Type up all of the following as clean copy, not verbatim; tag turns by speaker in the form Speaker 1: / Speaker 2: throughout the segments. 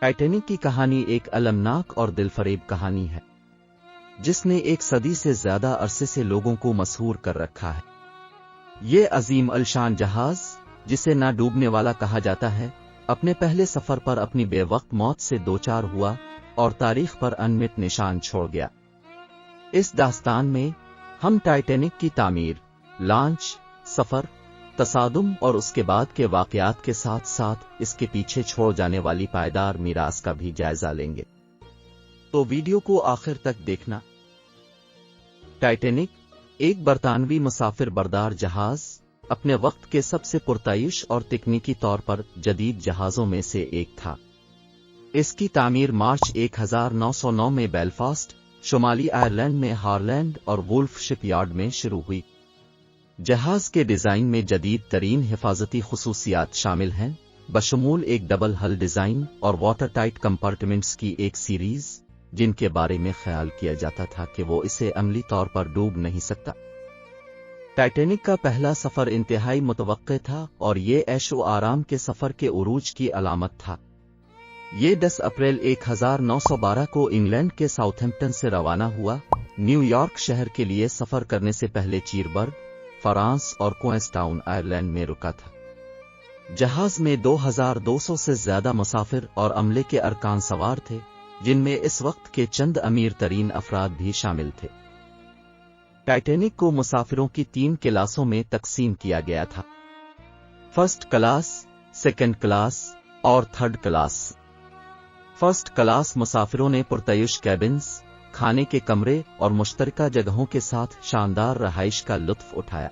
Speaker 1: Titanic की कहानी एक अलमनाक और दिलफरेब कहानी है जिसने एक सदी से ज्यादा अरसे से लोगों को मशहूर कर रखा है। ये अजीम अलशान जहाज, जिसे ना डूबने वाला कहा जाता है, अपने पहले सफर पर अपनी बेवक्त मौत से दोचार हुआ और तारीख पर अनमिट निशान छोड़ गया। इस दास्तान में हम टाइटैनिक की तामीर, लॉन्च, सफर, तसादुम और उसके बाद के वाकयात के साथ साथ इसके पीछे छोड़ जाने वाली पायदार मीरास का भी जायजा लेंगे, तो वीडियो को आखिर तक देखना। टाइटैनिक एक बरतानवी मुसाफिर बरदार जहाज, अपने वक्त के सबसे पुरतायुश और तकनीकी तौर पर जदीद जहाजों में से एक था। इसकी तामीर मार्च 1909 में बेलफास्ट, शुमाली आयरलैंड में हारलैंड और वुल्फ शिपयार्ड में शुरू हुई। जहाज के डिजाइन में जदीद तरीन हिफाजती खुसूसियात शामिल हैं, बशमूल एक डबल हल डिजाइन और वाटर टाइट कंपार्टमेंट्स की एक सीरीज, जिनके बारे में ख्याल किया जाता था कि वो इसे अमली तौर पर डूब नहीं सकता। टाइटैनिक का पहला सफर इंतहाई मुतवक्के था और ये ऐशो आराम के सफर के उरूज की अलामत था। ये 10 अप्रैल 1912 को इंग्लैंड के साउथहैम्पटन से रवाना हुआ। न्यूयॉर्क शहर के लिए सफर करने से पहले चीरबर्ग, फ्रांस और क्वींसटाउन आयरलैंड में रुका था। जहाज में 2200 से ज्यादा मुसाफिर और अमले के अरकान सवार थे, जिनमें इस वक्त के चंद अमीर तरीन अफराद भी शामिल थे। टाइटैनिक को मुसाफिरों की 3 क्लासों में तकसीम किया गया था: फर्स्ट क्लास, सेकंड क्लास और थर्ड क्लास। फर्स्ट क्लास मुसाफिरों ने पुरतयुश कैबिन्स, खाने के कमरे और मुश्तरका जगहों के साथ शानदार रहाइश का लुत्फ उठाया।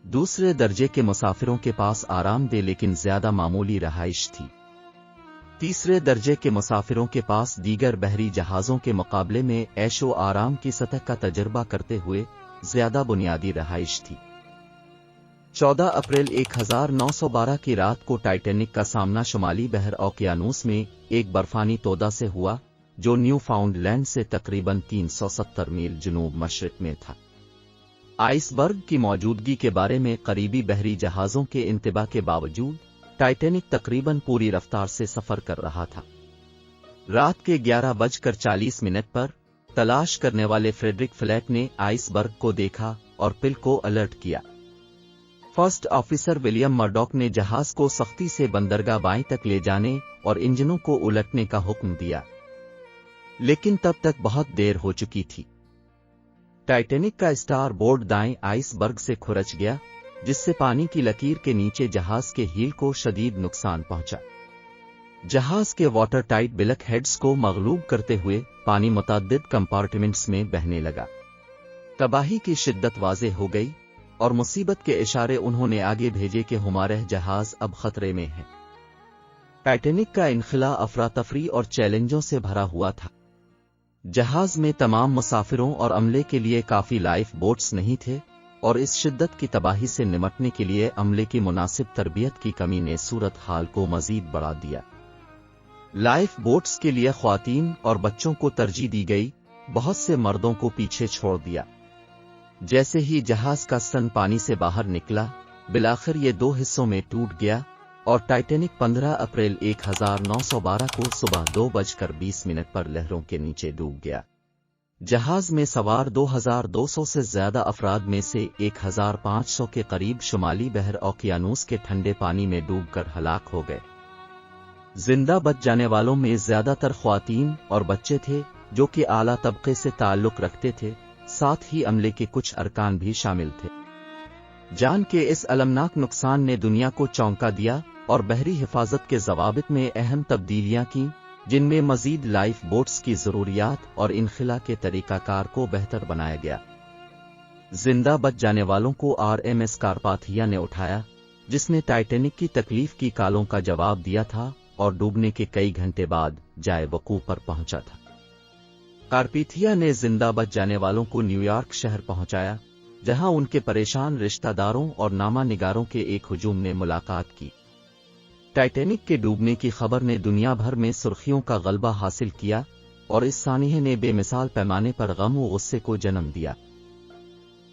Speaker 1: दूसरे दर्जे के मुसाफिरों के पास आरामदेह लेकिन ज्यादा मामूली रहाइश थी। तीसरे दर्जे के मुसाफिरों के पास दीगर बहरी जहाजों के मुकाबले में ऐशो आराम की सतह का तजर्बा करते हुए ज्यादा बुनियादी रहाइश थी। 14 अप्रैल 1912 की रात को टाइटैनिक का सामना शुमाली बहर ओकियानूस में एक बर्फानी तोदा से हुआ, जो न्यू फाउंडलैंड से तकरीबन 370 मील जनूब मशरिक में था। आइसबर्ग की मौजूदगी के बारे में करीबी बहरी जहाजों के इंतबा के बावजूद टाइटैनिक तकरीबन पूरी रफ्तार से सफर कर रहा था। रात के 11:40 पर तलाश करने वाले फ्रेडरिक फ्लैट ने आइसबर्ग को देखा और पिल को अलर्ट किया। फर्स्ट ऑफिसर विलियम मर्डॉक ने जहाज को सख्ती से बंदरगाह बाएं तक ले जाने और इंजनों को उलटने का हुक्म दिया, लेकिन तब तक बहुत देर हो चुकी थी। टाइटैनिक का स्टार बोर्ड दाएं आइसबर्ग से खुरच गया, जिससे पानी की लकीर के नीचे जहाज के हील को शदीद नुकसान पहुंचा। जहाज के वाटर टाइट बिलक हेड्स को मगलूब करते हुए पानी मुतअद्दिद कंपार्टमेंट्स में बहने लगा। तबाही की शिद्दत वाज़ेह हो गई और मुसीबत के इशारे उन्होंने आगे भेजे कि हमारा जहाज अब खतरे में है। टाइटैनिक का इनखिला अफरा-तफरी और चैलेंजों से भरा हुआ था। जहाज में तमाम मुसाफिरों और अमले के लिए काफी लाइफ बोट्स नहीं थे और इस शिद्दत की तबाही से निमटने के लिए अमले की मुनासिब तरबियत की कमी ने सूरत हाल को मजीद बढ़ा दिया। लाइफ बोट्स के लिए ख्वातीन और बच्चों को तरजीह दी गई, बहुत से मर्दों को पीछे छोड़ दिया। जैसे ही जहाज का सन पानी से बाहर निकला, बिलाखिर ये 2 हिस्सों में टूट गया और टाइटैनिक 15 अप्रैल 1912 को सुबह 2:20 पर लहरों के नीचे डूब गया। जहाज में सवार 2200 से ज्यादा अफराद में से 1500 के करीब शुमाली बहर ओकियानूस के ठंडे पानी में डूबकर हलाक हो गए। जिंदा बच जाने वालों में ज्यादातर ख्वातीन और बच्चे थे, जो कि आला तबके से ताल्लुक रखते थे, साथ ही अमले के कुछ अरकान भी शामिल थे। जान के इस अलमनाक नुकसान ने दुनिया को चौंका दिया और बहरी हिफाजत के ज़वाबित में अहम तब्दीलियां की, जिनमें मजीद लाइफ बोट्स की जरूरियात और इनखिला के तरीकाकार को बेहतर बनाया गया। जिंदा बच जाने वालों को RMS कारपाथिया ने उठाया, जिसने टाइटैनिक की तकलीफ की कालों का जवाब दिया था और डूबने के कई घंटे बाद जाए वकूफ पर पहुंचा था। कारपाथिया ने जिंदा बच जाने वालों को न्यूयॉर्क शहर पहुंचाया, जहां उनके परेशान रिश्तेदारों और नामा निगारों के एक हुजूम ने मुलाकात की। टाइटैनिक के डूबने की खबर ने दुनिया भर में सुर्खियों का गलबा हासिल किया और इस सानिहे ने बेमिसाल पैमाने पर गम व गुस्से को जन्म दिया।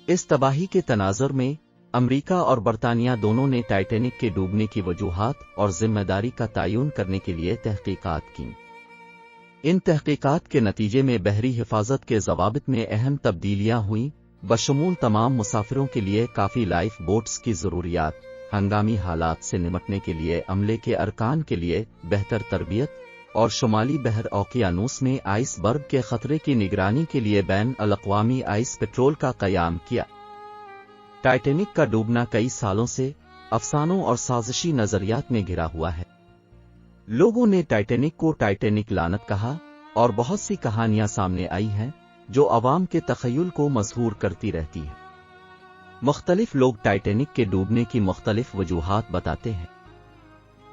Speaker 1: इस तबाही के तनाजुर में امریکہ اور برطانیہ دونوں نے ٹائٹینک کے ڈوبنے کی وجوہات اور ذمہ داری کا تعین کرنے کے لیے تحقیقات کیں۔ ان تحقیقات کے نتیجے میں بحری حفاظت کے ضوابط میں اہم تبدیلیاں ہوئیں، بشمول تمام مسافروں کے لیے کافی لائف بوٹس کی ضروریات، ہنگامی حالات سے نمٹنے کے لیے عملے کے ارکان کے لیے بہتر تربیت، اور شمالی بحر اوقیانوس میں آئس برگ کے خطرے کی نگرانی کے لیے بین الاقوامی آئس پیٹرول کا قیام کیا۔ ٹائٹینک کا ڈوبنا کئی سالوں سے افسانوں اور سازشی نظریات میں گھرا ہوا ہے۔ لوگوں نے ٹائٹینک کو ٹائٹینک لعنت کہا، اور بہت سی کہانیاں سامنے آئی ہیں جو عوام کے تخیل کو مسحور کرتی رہتی ہیں۔ مختلف لوگ ٹائٹینک کے ڈوبنے کی مختلف وجوہات بتاتے ہیں۔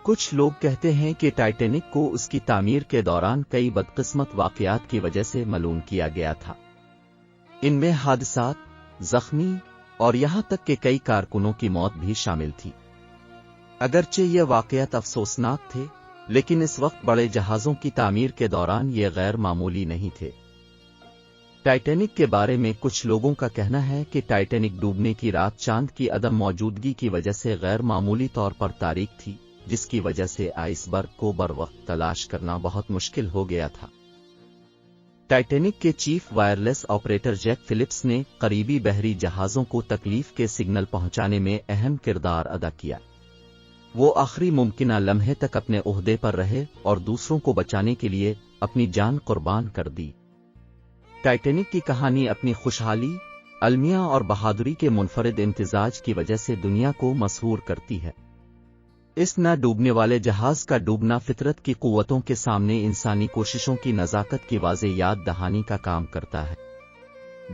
Speaker 1: کچھ لوگ کہتے ہیں کہ ٹائٹینک کو اس کی تعمیر کے دوران کئی بدقسمت واقعات کی وجہ سے ملعون کیا گیا تھا۔ ان میں حادثات، زخمی اور یہاں تک کہ کئی کارکنوں کی موت بھی شامل تھی۔ اگرچہ یہ واقعات افسوسناک تھے، لیکن اس وقت بڑے جہازوں کی تعمیر کے دوران یہ غیر معمولی نہیں تھے۔ ٹائٹینک کے بارے میں کچھ لوگوں کا کہنا ہے کہ ٹائٹینک ڈوبنے کی رات چاند کی عدم موجودگی کی وجہ سے غیر معمولی طور پر تاریک تھی، جس کی وجہ سے آئس برگ کو بروقت تلاش کرنا بہت مشکل ہو گیا تھا۔ ٹائٹینک کے chief wireless operator Jack Phillips نے قریبی بحری جہازوں کو تکلیف کے سگنل پہنچانے میں اہم کردار ادا کیا۔ وہ آخری ممکنہ لمحے تک اپنے عہدے پر رہے اور دوسروں کو بچانے کے لیے اپنی جان قربان کر دی۔ ٹائٹینک کی کہانی اپنی خوشحالی، المیہ اور بہادری کے منفرد امتزاج کی وجہ سے دنیا کو مسحور کرتی ہے۔ اس نہ ڈوبنے والے جہاز کا ڈوبنا فطرت کی قوتوں کے سامنے انسانی کوششوں کی نزاکت کی واضح یاد دہانی کا کام کرتا ہے۔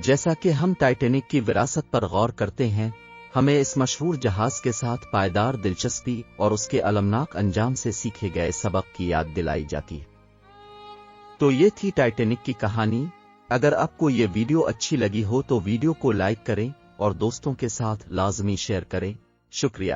Speaker 1: جیسا کہ ہم ٹائٹینک کی وراثت پر غور کرتے ہیں، ہمیں اس مشہور جہاز کے ساتھ پائیدار دلچسپی اور اس کے المناک انجام سے سیکھے گئے سبق کی یاد دلائی جاتی ہے۔ تو یہ تھی ٹائٹینک کی کہانی۔ اگر آپ کو یہ ویڈیو اچھی لگی ہو تو ویڈیو کو لائک کریں اور دوستوں کے ساتھ لازمی شیئر کریں۔ شکریہ۔